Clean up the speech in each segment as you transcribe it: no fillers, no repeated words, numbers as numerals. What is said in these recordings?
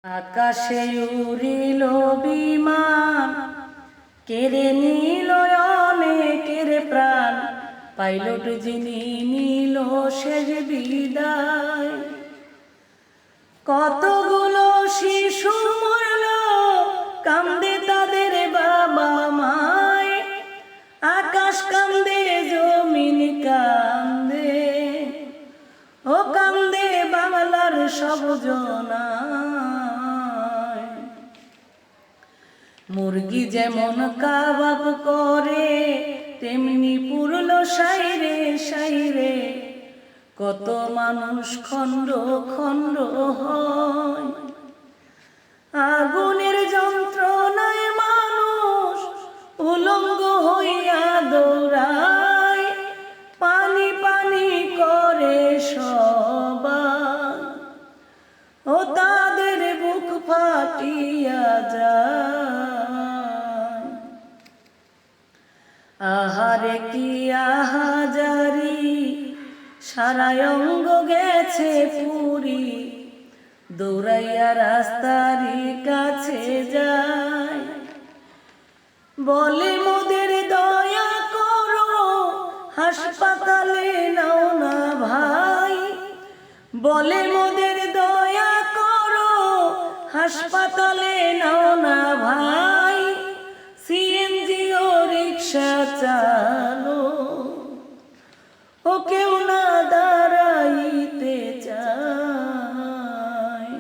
আকাশে উড়িল বিমান, কেড়ে নিল অনেকের প্রাণ। পাইলট যিনি নিল শেষ বিদায়। কতগুলো শিশু মরল, কান্দে তাদের বাবা মায়। আকাশ কান্দে, জমিন কান্দে, ও কান্দে বাংলার সব জনায়। মুরগি যেমন কাবাব করে, তেমনি পুরল সাইরে সাইরে। কত মানুষ খণ্ড খণ্ড হয়। আগুনের যন্ত্রণায় মানুষ উলঙ্গ হইয়া দৌড়ায়। পানি পানি করে সবাই, ও তাদের বুক ফাটিয়া যায়। আহারে কি আহাজারি, সারা অঙ্গ গেছে পুরি। দৌড়াইয়া রাস্তারই কাছে যায়, বলে মোদের দয়া করো, হাসপাতালে নাও না ভাই। বলে মোদের দয়া করো, হাসপাতালে নাও না ভাই। সিএনজি ও রিক্সা চালো, ও কেউ না দাঁড়াইতে চায়।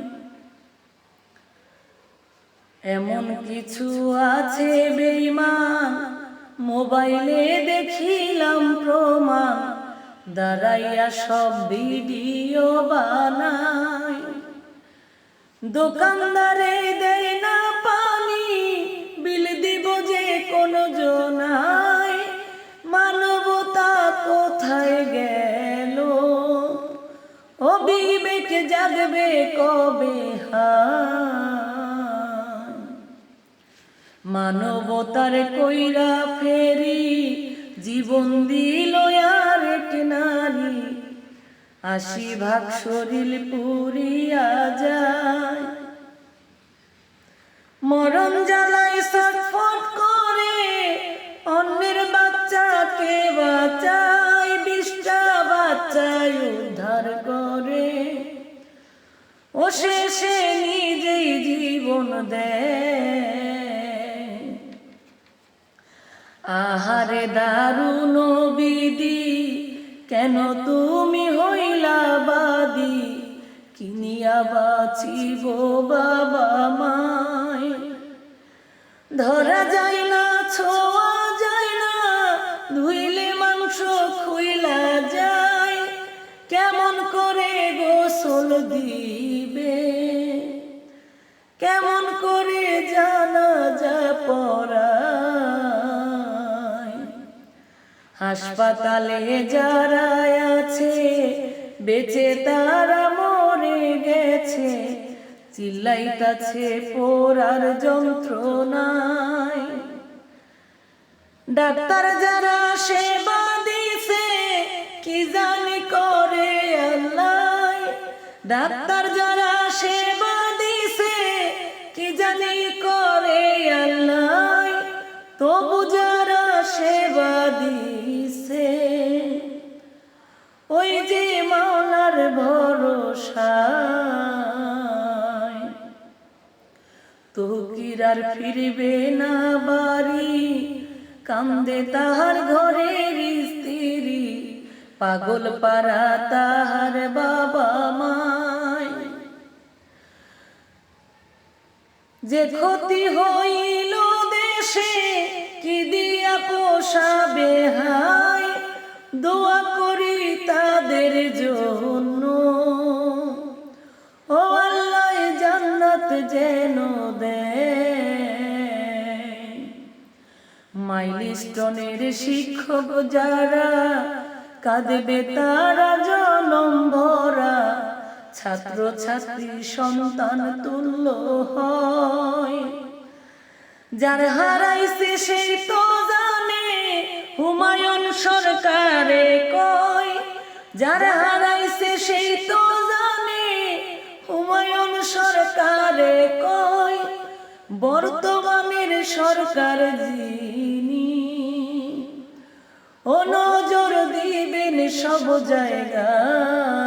এমন কিছু আছে বেঈমান, মোবাইলে দেখিলাম প্রমাণ। দাঁড়াইয়া সব ভিডিও বানায়। দোকানদারে দেয় না পানি, বিল দিব যে কোনো জনায়। মানবতা কোথায় গেল, ও বিবেক জাগবে কবে হায়। মানবতার কইরা ফেরি, জীবন দিল আরেক নারী। ৮০ ভাগ শরীর পুরিয়া যায়। মরণ জ্বালায় ছটফট করে, অন্যের বাচ্চাকে বাঁচায়। ২০টা বাচ্চায় উদ্ধার করে, ও শেষে নিজেই জীবন দেয়। আহারে দারুণ বিধি, কেন তুমি হইলা বাদী। কিনিয়া বাঁচিব বাবা মায়, ধরা যায় না, ছোঁয়া যায় না। ধুইলে মাংস খুইলা যায়, কেমন করে গোসল দিবে। কেমন করে জানাজা পড়ায়। হাসপাতালে যারা আছে, বেঁচে তারা মরে গেছে। চিল্লাইতাছে পোড়ার যন্ত্রণায়। ডাক্তার যারা সেবা দিছে, কি জানি করে আল্লাহ। ডাক্তার যারা সেবা দিছে, কি জানি করে আল্লাহ। তবু যারা সেবা দিছে, ওই যে মাওলার ভরসায়। তকির আর ফিরবে না বাড়ি, কান্দে তাহার ঘরের স্ত্রী। পাগল পারা তাহার বাবা মায়। যে ক্ষতি হইল দেশে, কি দিয়া পোষাবে হায়। দোয়া করি তাদের জন্য, ও আল্লাহ জান্নাত যেন দেয়। মাইলস্টোনের শিক্ষক যারা, কাঁদবে তারা জনম ভরা। ছাত্র ছাত্রী সন্তান তুল্য হয়। যার হারাইছে সেই তো জানে, হুমায়ুন সরকারে কয়। যার হারাইছে সেই তো জানে, হুমায়ুন সরকারে কয় বর্তমানের সরকার যিনি ও নজর দিবেন সব জায়গায়